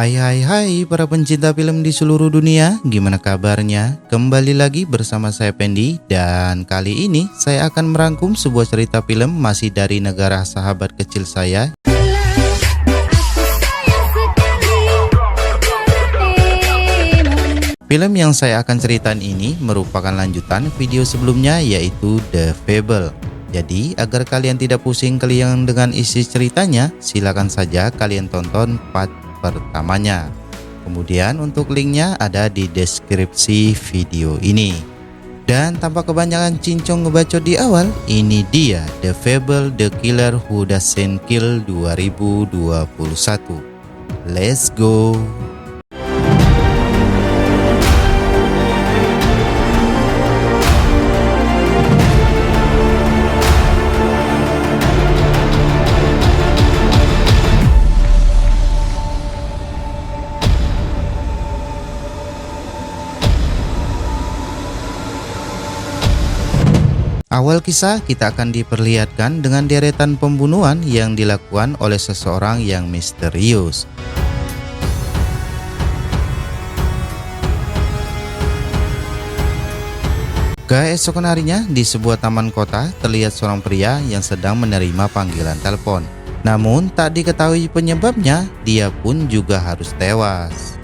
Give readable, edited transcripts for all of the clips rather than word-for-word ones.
Hai para pencinta film di seluruh dunia, gimana kabarnya? Kembali lagi bersama saya Pendi, dan kali ini saya akan merangkum sebuah cerita film masih dari negara sahabat kecil saya. Film yang saya akan ceritain ini merupakan lanjutan video sebelumnya, yaitu The Fable. Jadi agar kalian tidak pusing kalian dengan isi ceritanya, silakan saja kalian tonton part pertamanya. Kemudian untuk linknya ada di deskripsi video ini. Dan tanpa kebanyakan cincong ngebacot di awal, ini dia The Fable The Killer Who Doesn't Kill 2021. Let's go. Awal kisah kita akan diperlihatkan dengan deretan pembunuhan yang dilakukan oleh seseorang yang misterius. Keesokan harinya di sebuah taman kota terlihat seorang pria yang sedang menerima panggilan telepon. Namun tak diketahui penyebabnya, dia pun juga harus tewas.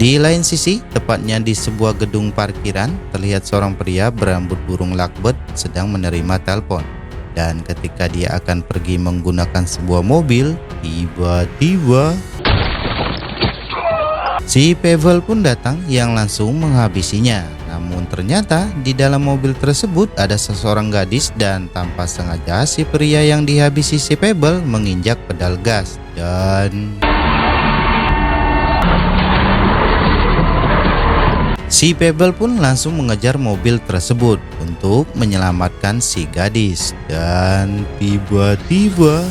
Di lain sisi, tepatnya di sebuah gedung parkiran, terlihat seorang pria berambut burung lovebird sedang menerima telepon. Dan ketika dia akan pergi menggunakan sebuah mobil, tiba-tiba si Pavel pun datang yang langsung menghabisinya. Namun ternyata di dalam mobil tersebut ada seseorang gadis, dan tanpa sengaja si pria yang dihabisi si Pavel menginjak pedal gas dan si Pavel pun langsung mengejar mobil tersebut untuk menyelamatkan si gadis. Dan tiba-tiba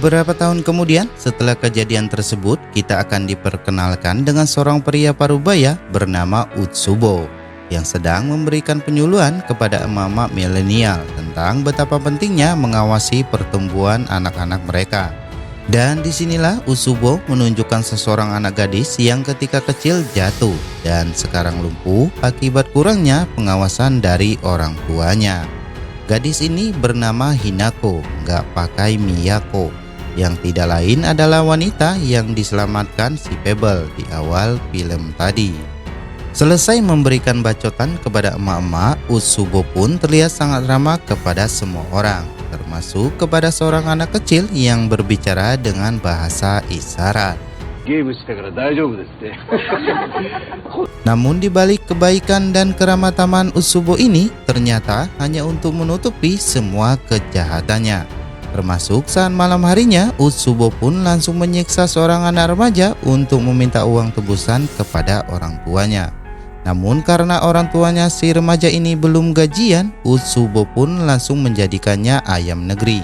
beberapa tahun kemudian, setelah kejadian tersebut, kita akan diperkenalkan dengan seorang pria parubaya bernama Utsubo yang sedang memberikan penyuluhan kepada emak-emak milenial tentang betapa pentingnya mengawasi pertumbuhan anak-anak mereka. Dan disinilah Utsubo menunjukkan seseorang anak gadis yang ketika kecil jatuh dan sekarang lumpuh akibat kurangnya pengawasan dari orang tuanya. Gadis ini bernama Hinako, nggak pakai Miyako, yang tidak lain adalah wanita yang diselamatkan si Pavel di awal film tadi. Selesai memberikan bacotan kepada emak-emak, Utsubo pun terlihat sangat ramah kepada semua orang, termasuk kepada seorang anak kecil yang berbicara dengan bahasa isyarat. Namun dibalik kebaikan dan keramah-tamahan Utsubo ini, ternyata hanya untuk menutupi semua kejahatannya. Termasuk saat malam harinya, Utsubo pun langsung menyiksa seorang anak remaja untuk meminta uang tebusan kepada orang tuanya. Namun karena orang tuanya si remaja ini belum gajian, Utsubo pun langsung menjadikannya ayam negeri.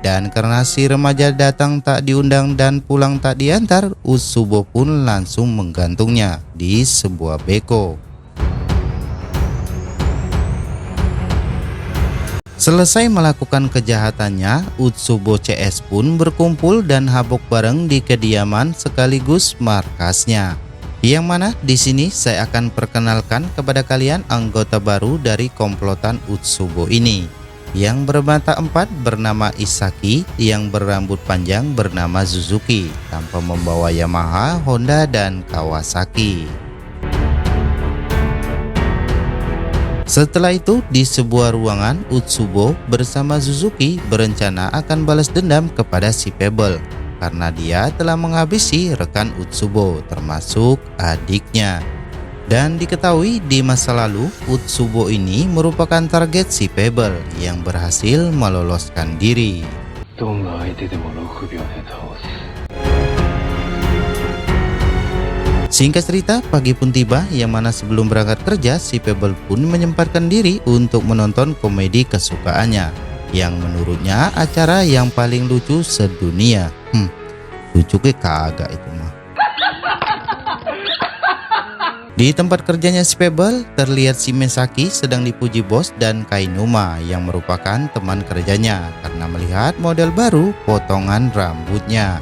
Dan karena si remaja datang tak diundang dan pulang tak diantar, Utsubo pun langsung menggantungnya di sebuah beko. Selesai melakukan kejahatannya, Utsubo CS pun berkumpul dan habok bareng di kediaman sekaligus markasnya. Yang mana di sini saya akan perkenalkan kepada kalian anggota baru dari komplotan Utsubo ini. Yang bermata empat bernama Isaki, yang berambut panjang bernama Suzuki, tanpa membawa Yamaha, Honda, dan Kawasaki. Setelah itu di sebuah ruangan, Utsubo bersama Suzuki berencana akan balas dendam kepada si Pavel karena dia telah menghabisi rekan Utsubo termasuk adiknya. Dan diketahui di masa lalu, Utsubo ini merupakan target si Pavel yang berhasil meloloskan diri. Singkat cerita, pagi pun tiba yang mana sebelum berangkat kerja, si Pebble pun menyempatkan diri untuk menonton komedi kesukaannya, yang menurutnya acara yang paling lucu sedunia. Lucu ke kagak itu mah. Di tempat kerjanya si Pebble, terlihat si Misaki sedang dipuji bos dan Kainuma yang merupakan teman kerjanya karena melihat model baru potongan rambutnya.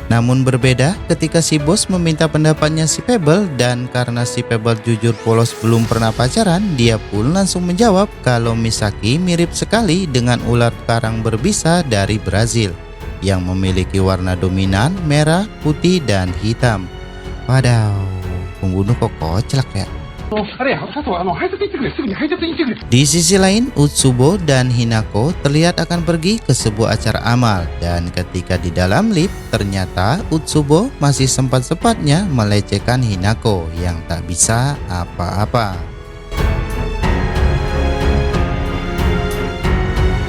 Namun berbeda ketika si bos meminta pendapatnya si Pebble, dan karena si Pebble jujur polos belum pernah pacaran, dia pun langsung menjawab kalau Misaki mirip sekali dengan ular karang berbisa dari Brazil yang memiliki warna dominan merah, putih, dan hitam. Wadaw, pembunuh kok koclak ya. Di sisi lain, Utsubo dan Hinako terlihat akan pergi ke sebuah acara amal, dan ketika di dalam lift, ternyata Utsubo masih sempat-sempatnya melecehkan Hinako yang tak bisa apa-apa.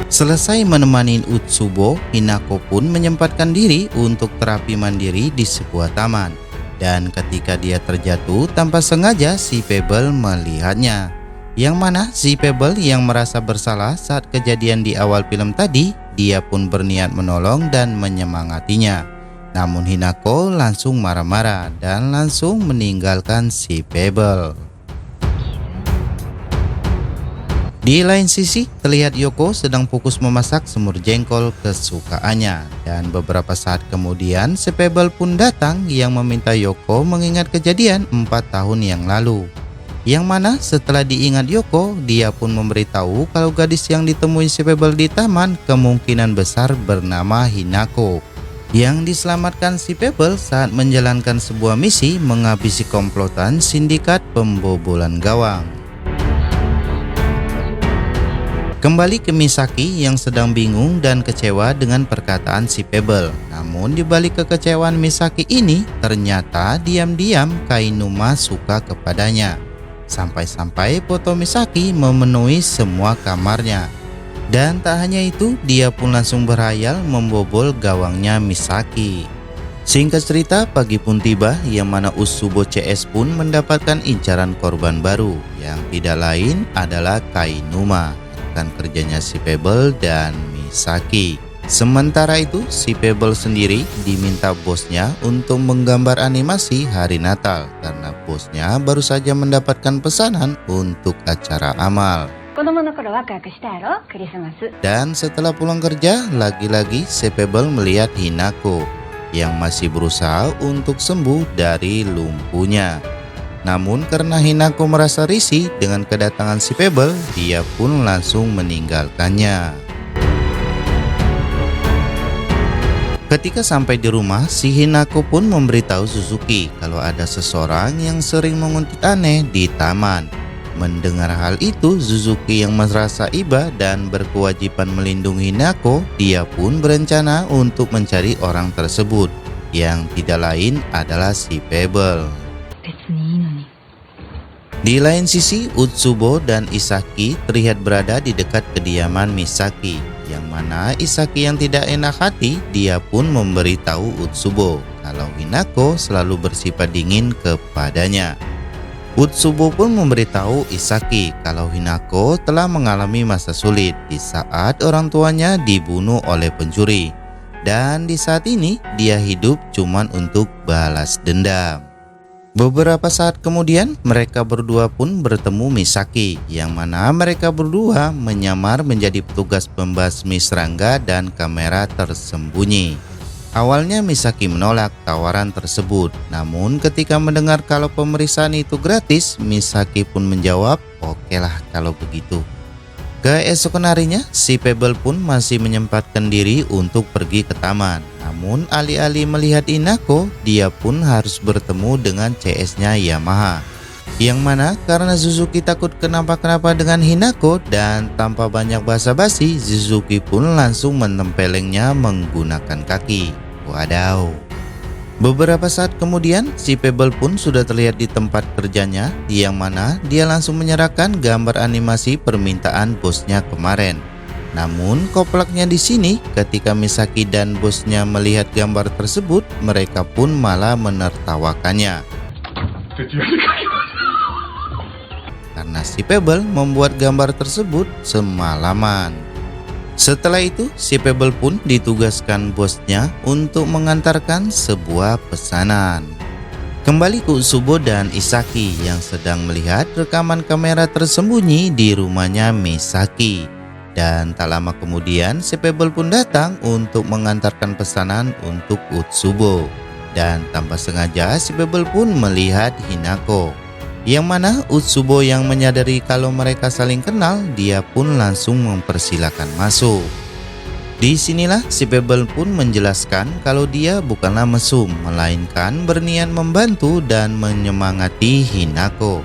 Selesai menemani Utsubo, Hinako pun menyempatkan diri untuk terapi mandiri di sebuah taman. Dan ketika dia terjatuh tanpa sengaja, si Pebble melihatnya. Yang mana si Pebble yang merasa bersalah saat kejadian di awal film tadi, dia pun berniat menolong dan menyemangatinya. Namun Hinako langsung marah-marah dan langsung meninggalkan si Pebble. Di lain sisi, terlihat Yoko sedang fokus memasak semur jengkol kesukaannya. Dan beberapa saat kemudian, si Pebble pun datang yang meminta Yoko mengingat kejadian 4 tahun yang lalu. Yang mana setelah diingat Yoko, dia pun memberitahu kalau gadis yang ditemui si Pebble di taman kemungkinan besar bernama Hinako, yang diselamatkan si Pebble saat menjalankan sebuah misi menghabisi komplotan sindikat pembobolan gawang. Kembali ke Misaki yang sedang bingung dan kecewa dengan perkataan si Pebble. Namun di balik kekecewaan Misaki ini, ternyata diam-diam Kainuma suka kepadanya. Sampai-sampai foto Misaki memenuhi semua kamarnya. Dan tak hanya itu, dia pun langsung berhayal membobol gawangnya Misaki. Singkat cerita, pagi pun tiba yang mana Utsubo CS pun mendapatkan incaran korban baru, yang tidak lain adalah Kainuma, kerjanya si Pebble dan Misaki. Sementara itu, si Pebble sendiri diminta bosnya untuk menggambar animasi hari Natal karena bosnya baru saja mendapatkan pesanan untuk acara amal. Dan setelah pulang kerja, lagi-lagi si Pebble melihat Hinako yang masih berusaha untuk sembuh dari lumpuhnya. Namun karena Hinako merasa risih dengan kedatangan si Pebble, dia pun langsung meninggalkannya. Ketika sampai di rumah, si Hinako pun memberitahu Suzuki kalau ada seseorang yang sering menguntit aneh di taman. Mendengar hal itu, Suzuki yang merasa iba dan berkewajiban melindungi Hinako, dia pun berencana untuk mencari orang tersebut, yang tidak lain adalah si Pebble. Di lain sisi, Utsubo dan Isaki terlihat berada di dekat kediaman Misaki, yang mana Isaki yang tidak enak hati, dia pun memberitahu Utsubo kalau Hinako selalu bersifat dingin kepadanya. Utsubo pun memberitahu Isaki kalau Hinako telah mengalami masa sulit di saat orang tuanya dibunuh oleh pencuri, dan di saat ini dia hidup cuman untuk balas dendam. Beberapa saat kemudian, mereka berdua pun bertemu Misaki, yang mana mereka berdua menyamar menjadi petugas pembasmi serangga dan kamera tersembunyi. Awalnya Misaki menolak tawaran tersebut, namun ketika mendengar kalau pemeriksaan itu gratis, Misaki pun menjawab, "Oke lah kalau begitu." Keesokan harinya, si Pebble pun masih menyempatkan diri untuk pergi ke taman. Namun alih-alih melihat Hinako, dia pun harus bertemu dengan CS-nya Yamaha. Yang mana karena Suzuki takut kenapa-kenapa dengan Hinako, dan tanpa banyak basa-basi, Suzuki pun langsung menempelengnya menggunakan kaki. Wadaw. Beberapa saat kemudian, si Pebble pun sudah terlihat di tempat kerjanya, yang mana dia langsung menyerahkan gambar animasi permintaan bosnya kemarin. Namun koplaknya di sini, ketika Misaki dan bosnya melihat gambar tersebut, mereka pun malah menertawakannya. karena si Pebble membuat gambar tersebut semalaman. Setelah itu, si Pebble pun ditugaskan bosnya untuk mengantarkan sebuah pesanan. Kembali ke Utsubo dan Isaki yang sedang melihat rekaman kamera tersembunyi di rumahnya Misaki. Dan tak lama kemudian, si Pebble pun datang untuk mengantarkan pesanan untuk Utsubo. Dan tanpa sengaja, si Pebble pun melihat Hinako. Yang mana Utsubo yang menyadari kalau mereka saling kenal, dia pun langsung mempersilahkan masuk. Disinilah si Pebble pun menjelaskan kalau dia bukanlah mesum, melainkan berniat membantu dan menyemangati Hinako.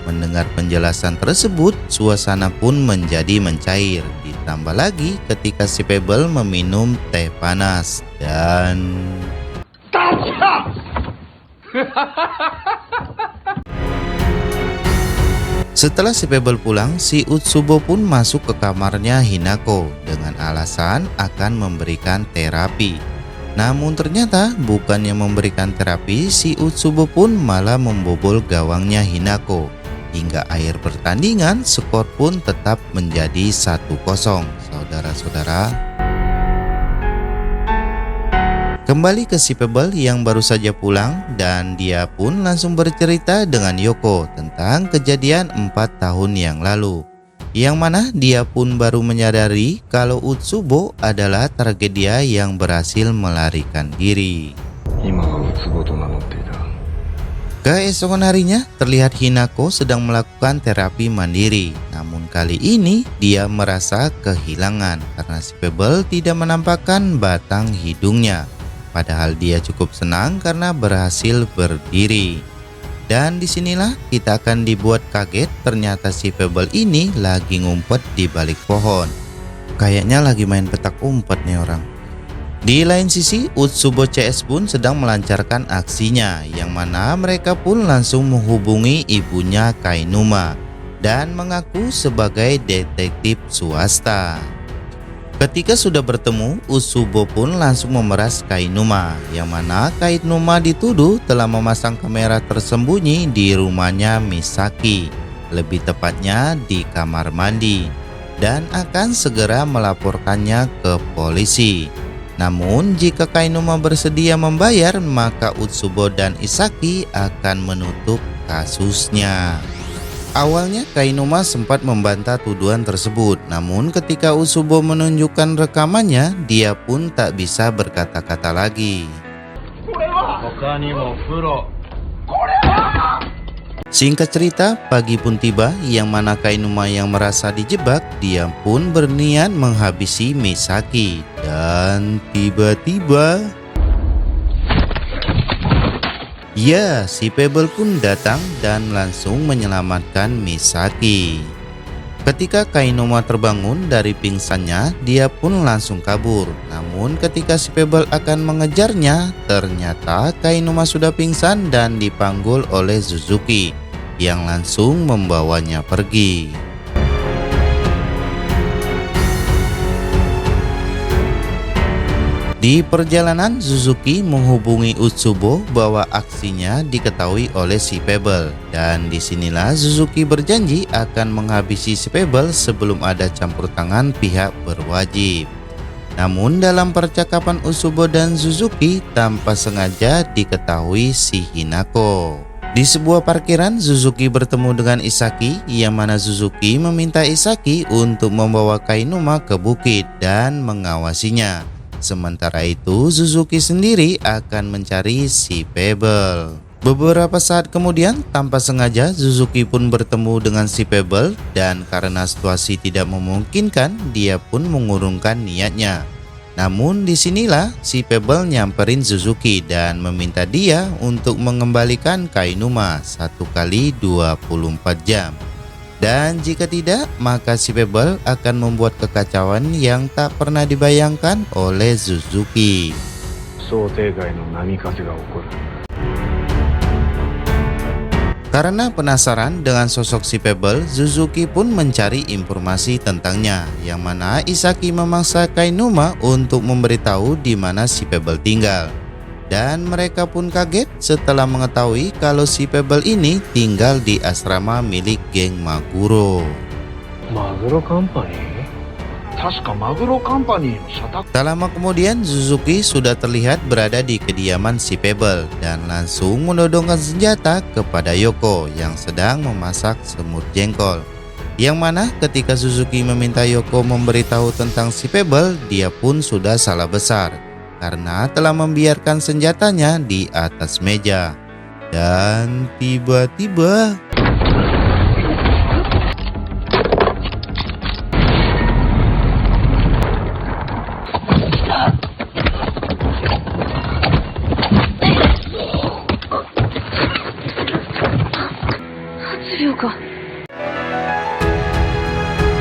Mendengar penjelasan tersebut, suasana pun menjadi mencair. Ditambah lagi ketika si Pebble meminum teh panas dan... Setelah si Pebble pulang, si Utsubo pun masuk ke kamarnya Hinako dengan alasan akan memberikan terapi. Namun ternyata bukannya memberikan terapi, si Utsubo pun malah membobol gawangnya Hinako. Hingga akhir pertandingan, skor pun tetap menjadi 1-0. Saudara-saudara, kembali ke si Pebble yang baru saja pulang dan dia pun langsung bercerita dengan Yoko tentang kejadian 4 tahun yang lalu. Yang mana dia pun baru menyadari kalau Utsubo adalah tragedia yang berhasil melarikan diri. Keesokan harinya terlihat Hinako sedang melakukan terapi mandiri. Namun kali ini dia merasa kehilangan karena si Pebble tidak menampakkan batang hidungnya. Padahal dia cukup senang karena berhasil berdiri. Dan disinilah kita akan dibuat kaget, ternyata si Pebble ini lagi ngumpet di balik pohon. Kayaknya lagi main petak umpet nih orang. Di lain sisi, Utsubo CS pun sedang melancarkan aksinya, yang mana mereka pun langsung menghubungi ibunya Kainuma dan mengaku sebagai detektif swasta. Ketika sudah bertemu, Utsubo pun langsung memeras Kainuma, yang mana Kainuma dituduh telah memasang kamera tersembunyi di rumahnya Misaki, lebih tepatnya di kamar mandi, dan akan segera melaporkannya ke polisi. Namun jika Kainuma bersedia membayar, maka Utsubo dan Isaki akan menutup kasusnya. Awalnya Kainuma sempat membantah tuduhan tersebut, namun ketika Utsubo menunjukkan rekamannya, dia pun tak bisa berkata-kata lagi. Singkat cerita, pagi pun tiba, yang mana Kainuma yang merasa dijebak, dia pun berniat menghabisi Misaki. Dan tiba-tiba... ya, si Pebble pun datang dan langsung menyelamatkan Misaki. Ketika Kainuma terbangun dari pingsannya, dia pun langsung kabur. Namun ketika si Pebble akan mengejarnya, ternyata Kainuma sudah pingsan dan dipanggul oleh Suzuki, yang langsung membawanya pergi. Di perjalanan, Suzuki menghubungi Utsubo bahwa aksinya diketahui oleh si Pebble, dan disinilah Suzuki berjanji akan menghabisi si Pebble sebelum ada campur tangan pihak berwajib. Namun dalam percakapan Utsubo dan Suzuki, tanpa sengaja diketahui si Hinako. Di sebuah parkiran, Suzuki bertemu dengan Isaki, yang mana Suzuki meminta Isaki untuk membawa Kainuma ke bukit dan mengawasinya. Sementara itu, Suzuki sendiri akan mencari si Pebble. Beberapa saat kemudian, tanpa sengaja Suzuki pun bertemu dengan si Pebble, dan karena situasi tidak memungkinkan, dia pun mengurungkan niatnya. Namun disinilah si Pebble nyamperin Suzuki dan meminta dia untuk mengembalikan Kainuma 1 kali 24 jam. Dan jika tidak, maka si Pebble akan membuat kekacauan yang tak pernah dibayangkan oleh Suzuki. Karena penasaran dengan sosok si Pebble, Suzuki pun mencari informasi tentangnya, yang mana Isaki memaksa Kainuma untuk memberitahu di mana si Pebble tinggal. Dan mereka pun kaget setelah mengetahui kalau si Pebble ini tinggal di asrama milik geng Maguro. マグロカンパニー確かマグロカンパニーの社宅 Tak lama kemudian Suzuki sudah terlihat berada di kediaman si Pebble dan langsung menodongkan senjata kepada Yoko yang sedang memasak semur jengkol. Yang mana ketika Suzuki meminta Yoko memberitahu tentang si Pebble, dia pun sudah salah besar karena telah membiarkan senjatanya di atas meja. Dan tiba-tiba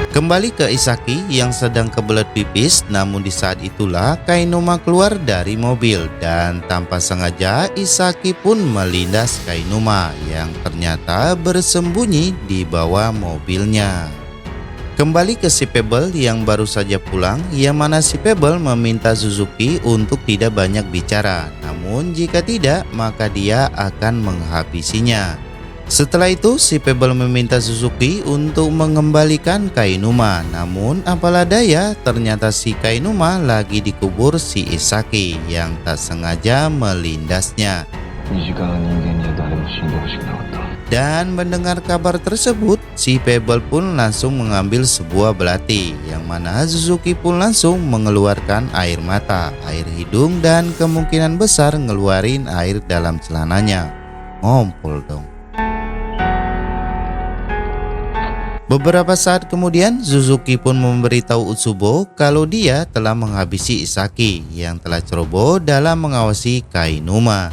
kembali ke Isaki yang sedang kebelet pipis, namun di saat itulah Kainuma keluar dari mobil dan tanpa sengaja Isaki pun melindas Kainuma yang ternyata bersembunyi di bawah mobilnya. Kembali ke si Pebble yang baru saja pulang, yang mana si Pebble meminta Suzuki untuk tidak banyak bicara, namun jika tidak maka dia akan menghabisinya. Setelah itu si Pebble meminta Suzuki untuk mengembalikan Kainuma, namun apalah daya ternyata si Kainuma lagi dikubur si Isaki yang tak sengaja melindasnya. 身近な人間には誰も死んでほしくなかった Dan mendengar kabar tersebut, si Pebble pun langsung mengambil sebuah belati, yang mana Suzuki pun langsung mengeluarkan air mata, air hidung, dan kemungkinan besar ngeluarin air dalam celananya. Ngompol dong. Beberapa saat kemudian, Suzuki pun memberitahu Utsubo kalau dia telah menghabisi Isaki yang telah ceroboh dalam mengawasi Kainuma.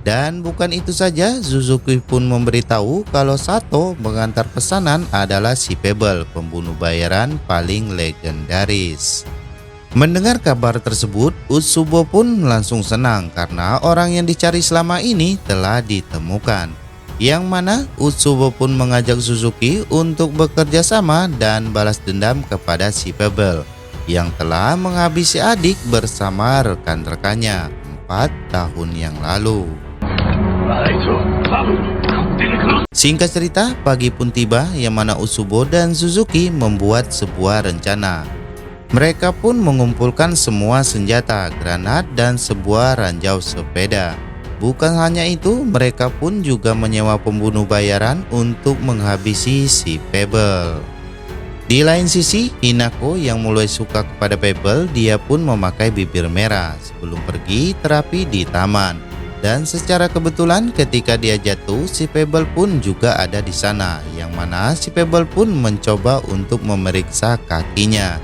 Dan bukan itu saja, Suzuki pun memberitahu kalau Sato mengantar pesanan adalah si Pebble, pembunuh bayaran paling legendaris. Mendengar kabar tersebut, Utsubo pun langsung senang karena orang yang dicari selama ini telah ditemukan. Yang mana Utsubo pun mengajak Suzuki untuk bekerja sama dan balas dendam kepada si Pebble yang telah menghabisi adik bersama rekan-rekannya 4 tahun yang lalu. Singkat cerita, pagi pun tiba yang mana Utsubo dan Suzuki membuat sebuah rencana. Mereka pun mengumpulkan semua senjata, granat, dan sebuah ranjau sepeda. Bukan hanya itu, mereka pun juga menyewa pembunuh bayaran untuk menghabisi si Pebble. Di lain sisi, Hinako yang mulai suka kepada Pebble, dia pun memakai bibir merah sebelum pergi terapi di taman. Dan secara kebetulan ketika dia jatuh, si Pebble pun juga ada di sana, yang mana si Pebble pun mencoba untuk memeriksa kakinya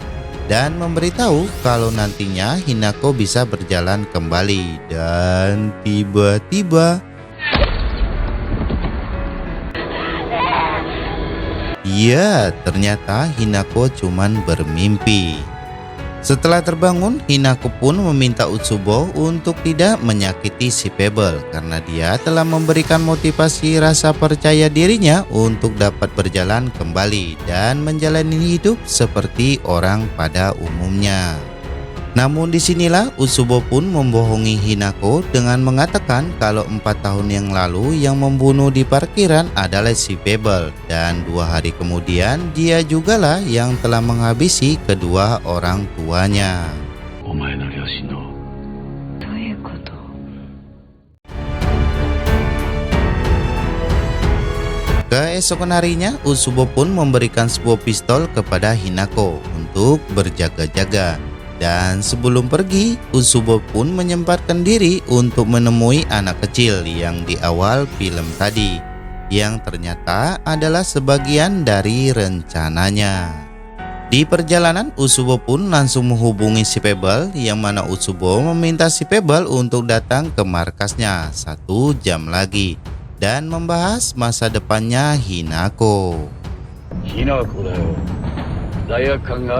dan memberitahu kalau nantinya Hinako bisa berjalan kembali. Dan tiba-tiba ya, ternyata Hinako cuman bermimpi. Setelah terbangun, Hinako pun meminta Utsubo untuk tidak menyakiti si Pebble karena dia telah memberikan motivasi rasa percaya dirinya untuk dapat berjalan kembali dan menjalani hidup seperti orang pada umumnya. Namun disinilah Utsubo pun membohongi Hinako dengan mengatakan kalau 4 tahun yang lalu yang membunuh di parkiran adalah si Pebble, dan 2 hari kemudian dia jugalah yang telah menghabisi kedua orang tuanya. Keesokan harinya, Utsubo pun memberikan sebuah pistol kepada Hinako untuk berjaga-jaga. Dan sebelum pergi, Utsubo pun menyempatkan diri untuk menemui anak kecil yang di awal film tadi, yang ternyata adalah sebagian dari rencananya. Di perjalanan, Utsubo pun langsung menghubungi si Pebble, yang mana Utsubo meminta si Pebble untuk datang ke markasnya 1 jam lagi dan membahas masa depannya Hinako.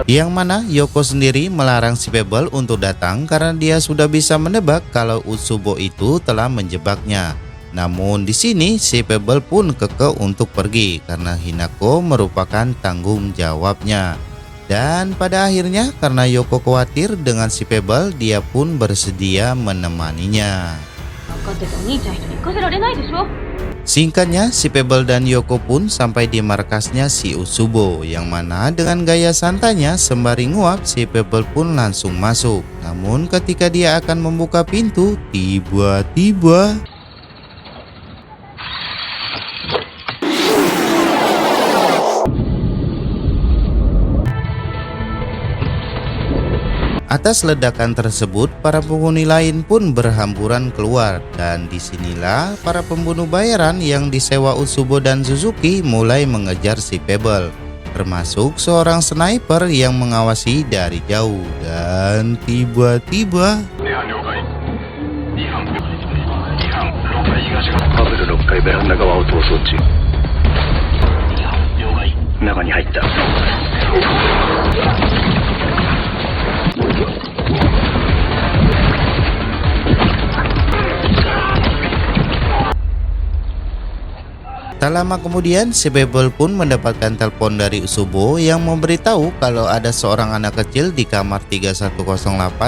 Yang mana Yoko sendiri melarang si Pebble untuk datang karena dia sudah bisa menebak kalau Utsubo itu telah menjebaknya. Namun di sini si Pebble pun kekeh untuk pergi karena Hinako merupakan tanggung jawabnya. Dan pada akhirnya karena Yoko khawatir dengan si Pebble, dia pun bersedia menemaninya. 分かってたお兄ちゃん一人行かせられないでしょ。 Singkatnya, si Pebble dan Yoko pun sampai di markasnya si Usubo, yang mana dengan gaya santainya sembari nguap, si Pebble pun langsung masuk. Namun ketika dia akan membuka pintu, tiba-tiba atas ledakan tersebut, para penghuni lain pun berhamburan keluar, dan disinilah para pembunuh bayaran yang disewa Usubo dan Suzuki mulai mengejar si Pebble, termasuk seorang sniper yang mengawasi dari jauh. Dan tiba-tiba パブル6階ベランダ側を逃走中。中に入った。 Tak lama kemudian, si Pebble pun mendapatkan telepon dari Usubo yang memberitahu kalau ada seorang anak kecil di kamar 3108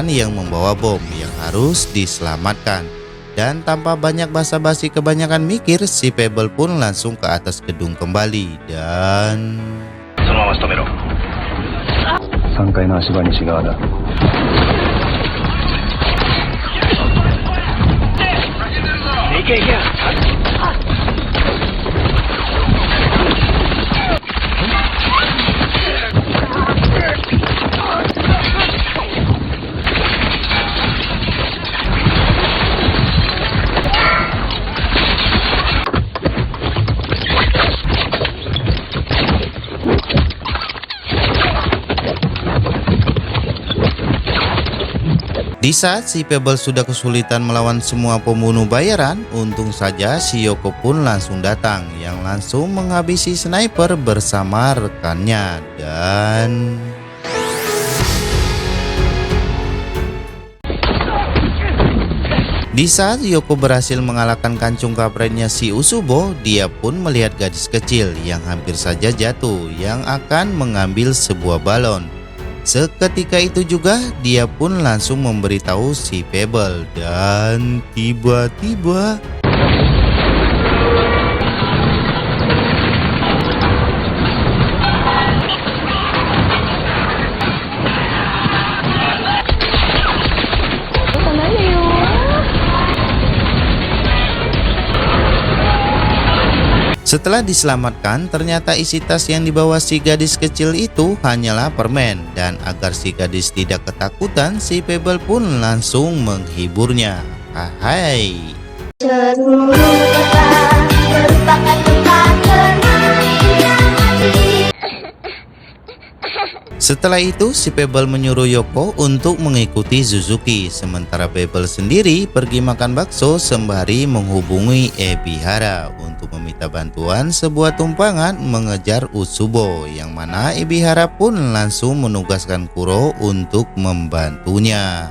yang membawa bom yang harus diselamatkan. Dan tanpa banyak basa-basi kebanyakan mikir, si Pebble pun langsung ke atas gedung kembali dan そのまま仕留めろ。3階の足場西側だ。行け行け。 Di saat si Pebble sudah kesulitan melawan semua pembunuh bayaran, untung saja si Yoko pun langsung datang, yang langsung menghabisi sniper bersama rekannya. Dan di saat Yoko berhasil mengalahkan kancung kapretnya si Usubo, dia pun melihat gadis kecil yang hampir saja jatuh yang akan mengambil sebuah balon. Seketika itu juga dia pun langsung memberitahu si Pebble, dan tiba-tiba setelah diselamatkan, ternyata isi tas yang dibawa si gadis kecil itu hanyalah permen. Dan agar si gadis tidak ketakutan, si Pebble pun langsung menghiburnya. Hai. Setelah itu, si Pebble menyuruh Yoko untuk mengikuti Suzuki, sementara Pebble sendiri pergi makan bakso sembari menghubungi Ebihara untuk meminta bantuan sebuah tumpangan mengejar Usubo, yang mana Ebihara pun langsung menugaskan Kuro untuk membantunya.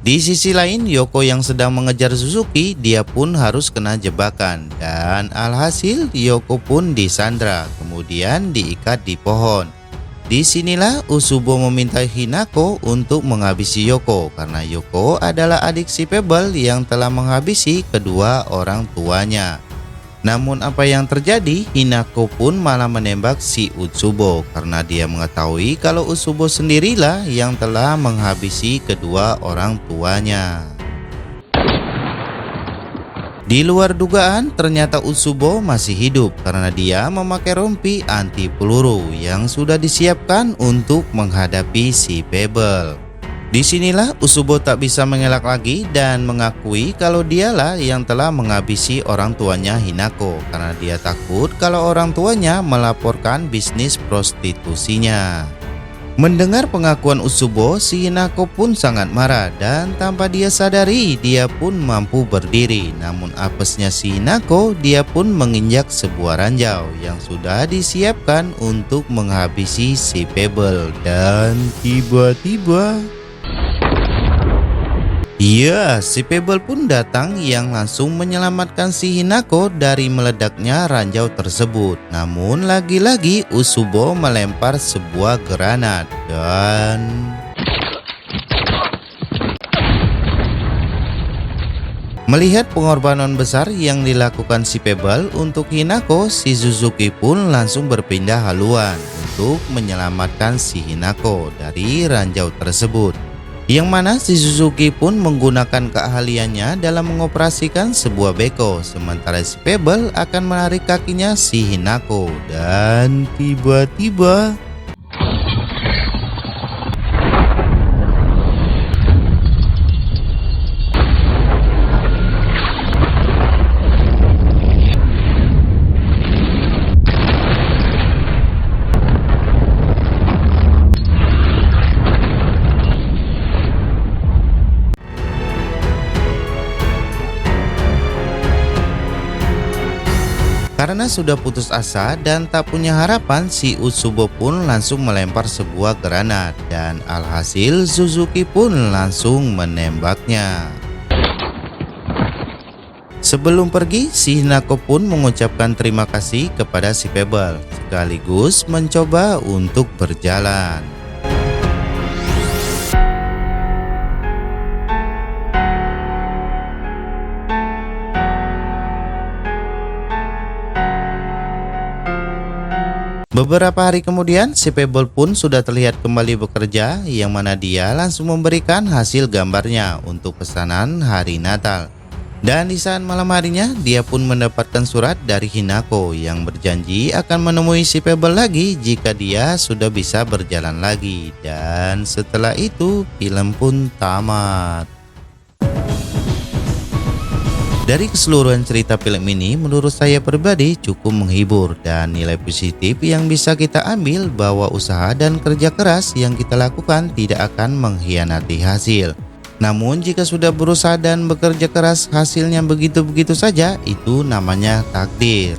Di sisi lain, Yoko yang sedang mengejar Suzuki, dia pun harus kena jebakan, dan alhasil Yoko pun disandra, kemudian diikat di pohon. Disinilah Usubo meminta Hinako untuk menghabisi Yoko, karena Yoko adalah adik si Pebble yang telah menghabisi kedua orang tuanya. Namun apa yang terjadi, Hinako pun malah menembak si Usubo karena dia mengetahui kalau Usubo sendirilah yang telah menghabisi kedua orang tuanya. Di luar dugaan, ternyata Usubo masih hidup karena dia memakai rompi anti peluru yang sudah disiapkan untuk menghadapi si Pebble. Disinilah Usubo tak bisa mengelak lagi dan mengakui kalau dialah yang telah menghabisi orang tuanya Hinako karena dia takut kalau orang tuanya melaporkan bisnis prostitusinya. Mendengar pengakuan Usubo, si Hinako pun sangat marah dan tanpa dia sadari dia pun mampu berdiri. Namun apesnya si Hinako, dia pun menginjak sebuah ranjau yang sudah disiapkan untuk menghabisi si Pebble, dan tiba-tiba iya, si Pebble pun datang yang langsung menyelamatkan si Hinako dari meledaknya ranjau tersebut. Namun lagi-lagi Usubo melempar sebuah granat dan Melihat pengorbanan besar yang dilakukan si Pebble untuk Hinako, si Suzuki pun langsung berpindah haluan untuk menyelamatkan si Hinako dari ranjau tersebut. Yang mana si Suzuki pun menggunakan keahliannya dalam mengoperasikan sebuah beko, sementara si Pebble akan menarik kakinya si Hinako. Dan tiba-tiba karena sudah putus asa dan tak punya harapan, si Utsubo pun langsung melempar sebuah granat dan alhasil Suzuki pun langsung menembaknya. Sebelum pergi, si Hinako pun mengucapkan terima kasih kepada si Pebble sekaligus mencoba untuk berjalan. Beberapa hari kemudian, si Pebble pun sudah terlihat kembali bekerja, yang mana dia langsung memberikan hasil gambarnya untuk pesanan hari Natal. Dan di saat malam harinya, dia pun mendapatkan surat dari Hinako yang berjanji akan menemui si Pebble lagi jika dia sudah bisa berjalan lagi. Dan setelah itu, film pun tamat. Dari keseluruhan cerita film ini, menurut saya pribadi cukup menghibur dan nilai positif yang bisa kita ambil bahwa usaha dan kerja keras yang kita lakukan tidak akan mengkhianati hasil. Namun jika sudah berusaha dan bekerja keras hasilnya begitu-begitu saja, itu namanya takdir.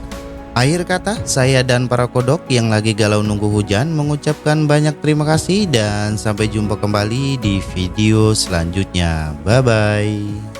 Akhir kata, saya dan para kodok yang lagi galau nunggu hujan mengucapkan banyak terima kasih dan sampai jumpa kembali di video selanjutnya. Bye-bye.